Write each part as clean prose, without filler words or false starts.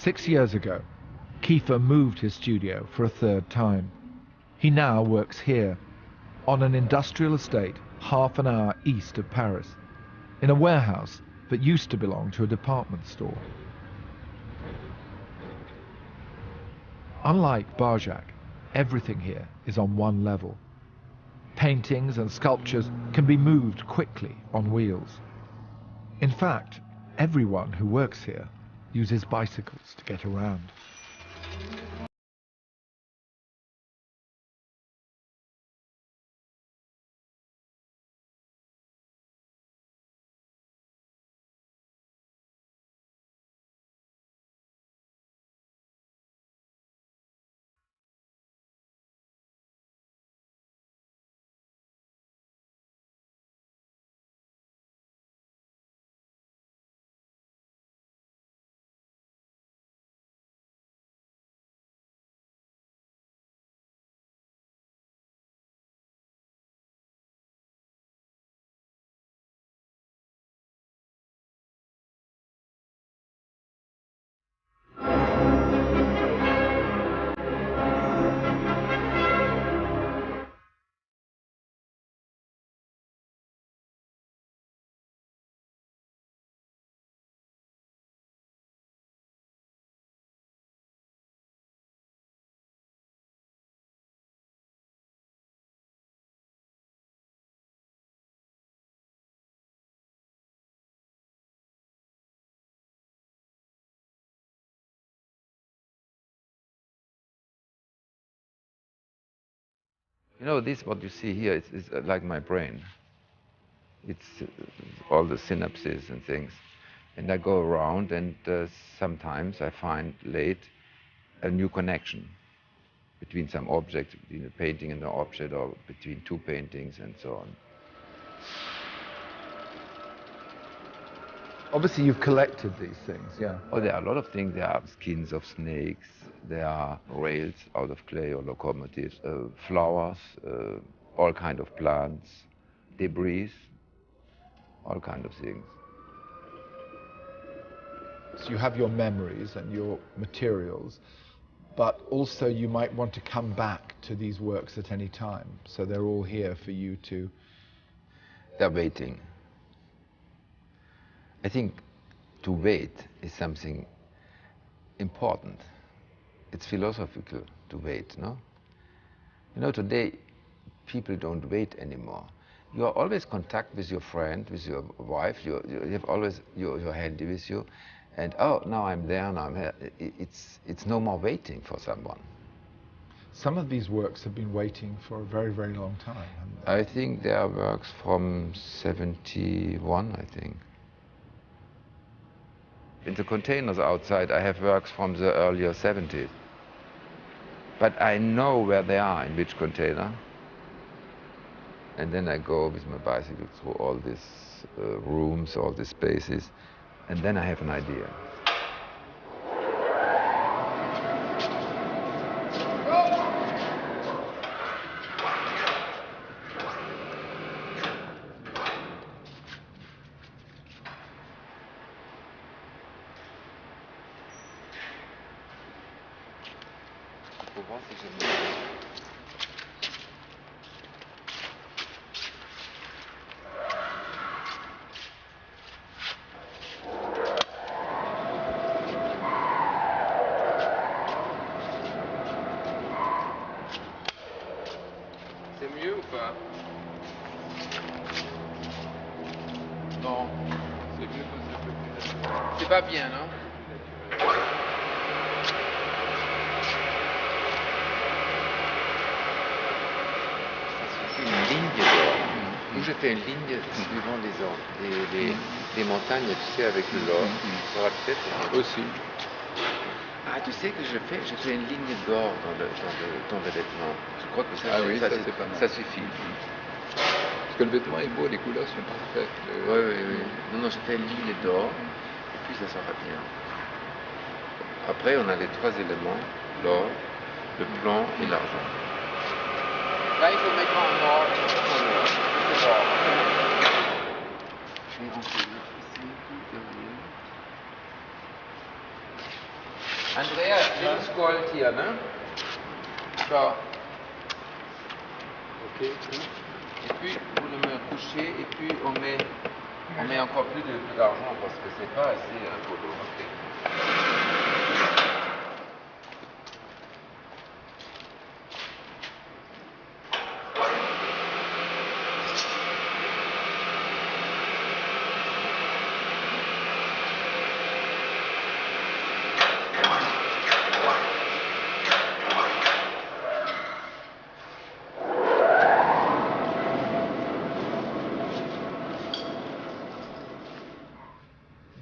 6 years ago, Kiefer moved his studio for a third time. He now works here, on an industrial estate half an hour east of Paris, in a warehouse that used to belong to a department store. Unlike Barjac, everything here is on one level. Paintings and sculptures can be moved quickly on wheels. In fact, everyone who works here uses bicycles to get around. You know, this, what you see here, is like my brain. It's all the synapses and things. And I go around and sometimes I find late a new connection between some object, between a painting and an object, or between two paintings and so on. Obviously you've collected these things, yeah. Oh, there are a lot of things. There are skins of snakes, there are rails out of clay or locomotives, flowers, all kind of plants, debris, all kind of things. So you have your memories and your materials, but also you might want to come back to these works at any time. So they're all here for you to... They're waiting. I think to wait is something important. It's philosophical to wait, no? You know, today people don't wait anymore. You are always in contact with your friend, with your wife. You have always your handy with you, and oh, now I'm there, now I'm here. It's no more waiting for someone. Some of these works have been waiting for a very, very long time, haven't they? I think there are works from 71, I think. In the containers outside, I have works from the earlier 70s. But I know where they are, in which container. And then I go with my bicycle through all these rooms, all these spaces, and then I have an idea. C'est mieux ou pas? Non, c'est mieux quand c'est un peu plus naturel. C'est pas bien, non? Une ligne d'or. Nous, j'ai fait une ligne suivant les montagnes, tu sais, avec l'or sur la tête. Aussi. Ah, tu sais que j'ai fait une ligne d'or dans le vêtement. Je crois que ça, oui, c'est pas mal. Ça suffit. Parce que le vêtement est beau, les couleurs sont parfaites. Oui. Non, j'ai fait une ligne d'or, et puis ça sera bien. Après, on a les trois éléments, l'or, le blanc et l'argent. Là, il faut mettre en or. Je vais rentrer ici, tout derrière. Andreas, little scold here, ne? So. Ok. Et puis, vous le mettez couché, et puis on met encore plus d'argent parce que c'est pas assez pour l'eau. Okay.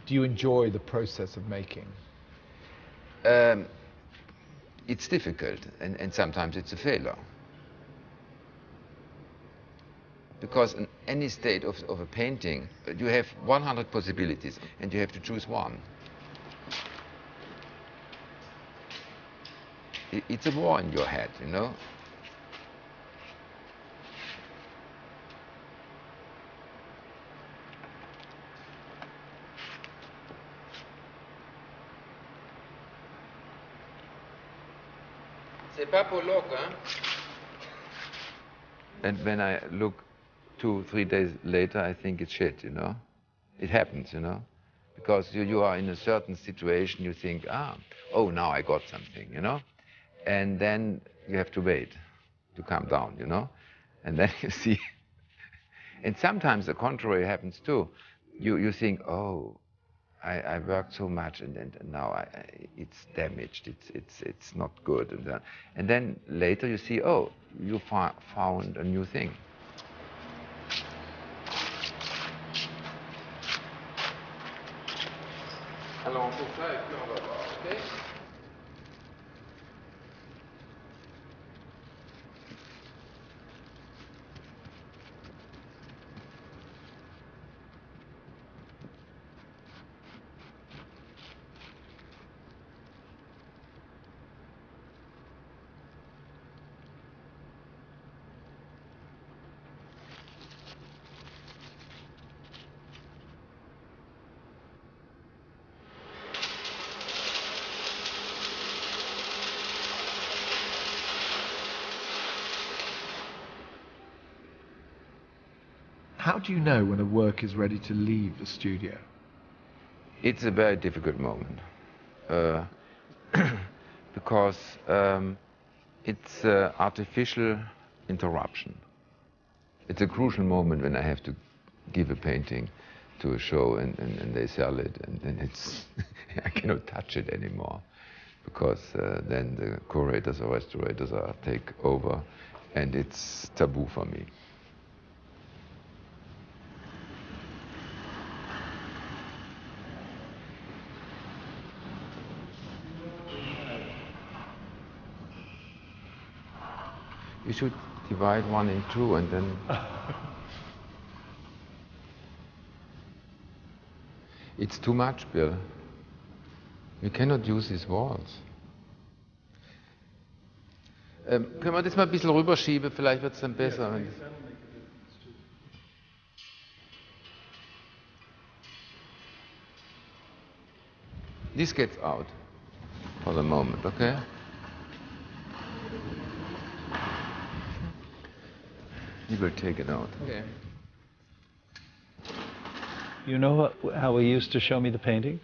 Do you enjoy the process of making? It's difficult, and sometimes it's a failure. Because in any state of a painting, you have 100 possibilities, and you have to choose one. It's a war in your head, you know? C'est pas pour l'eau, hein? And when I look 2-3 days later, I think it's shit, you know? It happens, you know? Because you are in a certain situation, you think, oh, now I got something, you know? And then you have to wait to calm down, you know? And then you see, and sometimes the contrary happens too. You think, oh, I worked so much, and now it's damaged. It's not good, and then later you see, oh, you found a new thing. Alors on fait ça et puis on va voir, ok? How do you know when a work is ready to leave the studio? It's a very difficult moment because it's artificial interruption. It's a crucial moment when I have to give a painting to a show and they sell it, and then it's I cannot touch it anymore because then the curators or restaurators take over, and it's taboo for me. You should divide one in two and then... It's too much, Bill. You cannot use these walls. Können wir das mal ein bisschen rüberschieben? Vielleicht wird es dann besser. This gets out for the moment, okay? You will take it out. Okay. You know how he used to show me the paintings?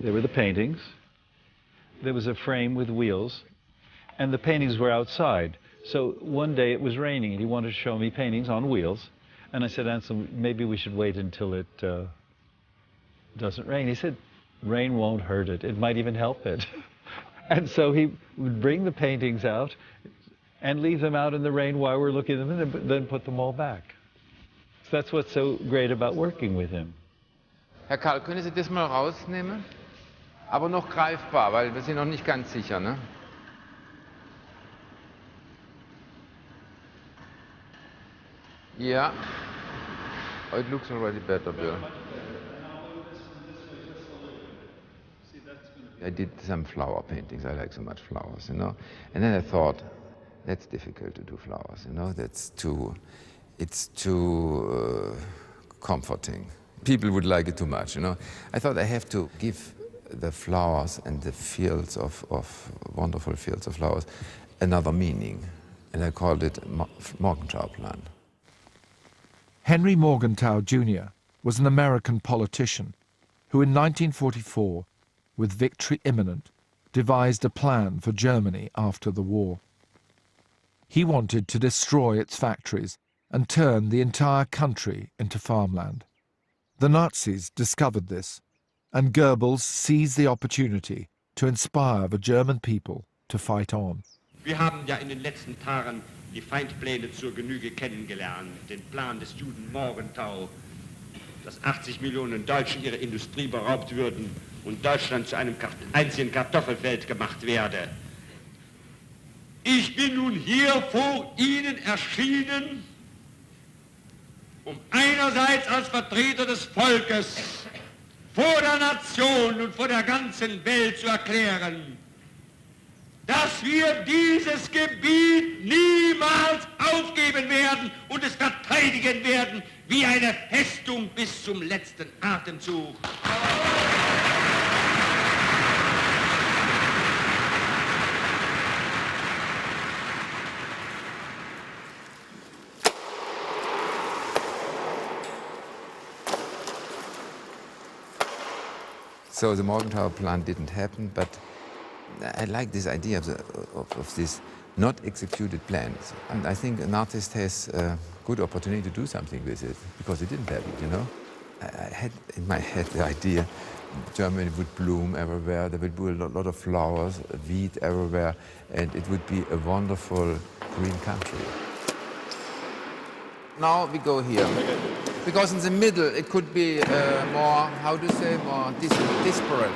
There were the paintings. There was a frame with wheels, and the paintings were outside. So one day it was raining, and he wanted to show me paintings on wheels. And I said, Anselm, maybe we should wait until it doesn't rain. He said, rain won't hurt it. It might even help it. And so he would bring the paintings out and leave them out in the rain while we're looking at them, and then put them all back. So that's what's so great about working with him. Herr Karl, können Sie das mal rausnehmen? Aber noch greifbar, weil wir sind noch nicht ganz sicher, ne? Yeah. Oh, it looks already better, Bill. I did some flower paintings. I like so much flowers, you know. And then I thought, that's difficult to do flowers, you know. It's too comforting. People would like it too much, you know. I thought I have to give the flowers and the fields of wonderful fields of flowers another meaning, and I called it Morgenthau-Plan. Henry Morgenthau Jr. was an American politician who in 1944, with victory imminent, devised a plan for Germany after the war. He wanted to destroy its factories and turn the entire country into farmland. The Nazis discovered this, and Goebbels seized the opportunity to inspire the German people to fight on. Wir haben ja in den letzten Tagen die Feindpläne zur Genüge kennengelernt, den Plan des Juden Morgenthau, dass 80 Millionen Deutschen ihrer Industrie beraubt würden und Deutschland zu einem einzigen Kartoffelfeld gemacht werde. Ich bin nun hier vor Ihnen erschienen, um einerseits als Vertreter des Volkes vor der Nation und vor der ganzen Welt zu erklären, dass wir dieses Gebiet niemals aufgeben werden und es verteidigen werden wie eine Festung bis zum letzten Atemzug. So the Morgenthau plan didn't happen, but I like this idea of this not executed plans. And I think an artist has a good opportunity to do something with it, because he didn't have it, you know? I had in my head the idea Germany would bloom everywhere, there would be a lot of flowers, wheat everywhere, and it would be a wonderful green country. Now we go here, because in the middle it could be more, how do you say, more disparate.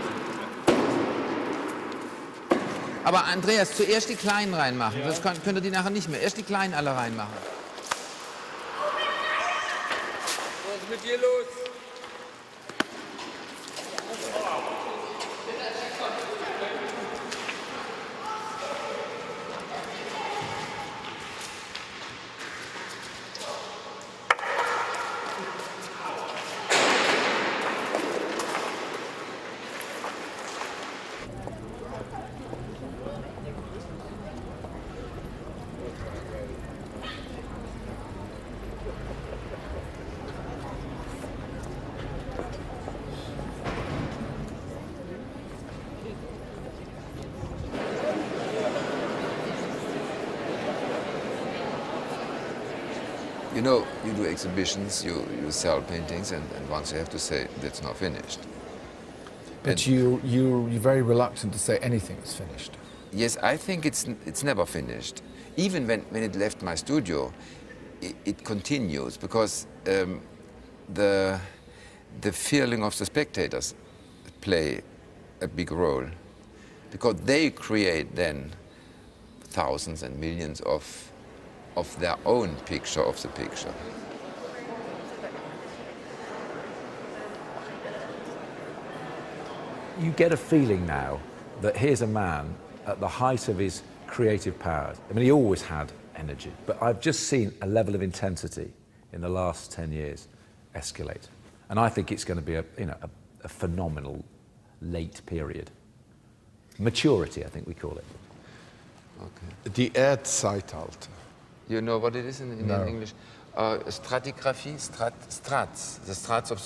Aber Andreas, zuerst die Kleinen reinmachen, ja. Sonst könnt ihr die nachher nicht mehr. Erst die Kleinen alle reinmachen. Was ist mit dir los? You know, you do exhibitions, you sell paintings, and once you have to say, that's not finished. But you're very reluctant to say anything is finished. Yes, I think it's never finished. Even when it left my studio, it continues, because the feeling of the spectators play a big role, because they create then thousands and millions of their own picture of the picture. You get a feeling now that here's a man at the height of his creative powers. I mean, he always had energy, but I've just seen a level of intensity in the last 10 years escalate. And I think it's going to be a phenomenal late period. Maturity, I think we call it. Okay. Die Erdzeitalter. You know what it is in No. English? Stratigraphy, strats, the strats of the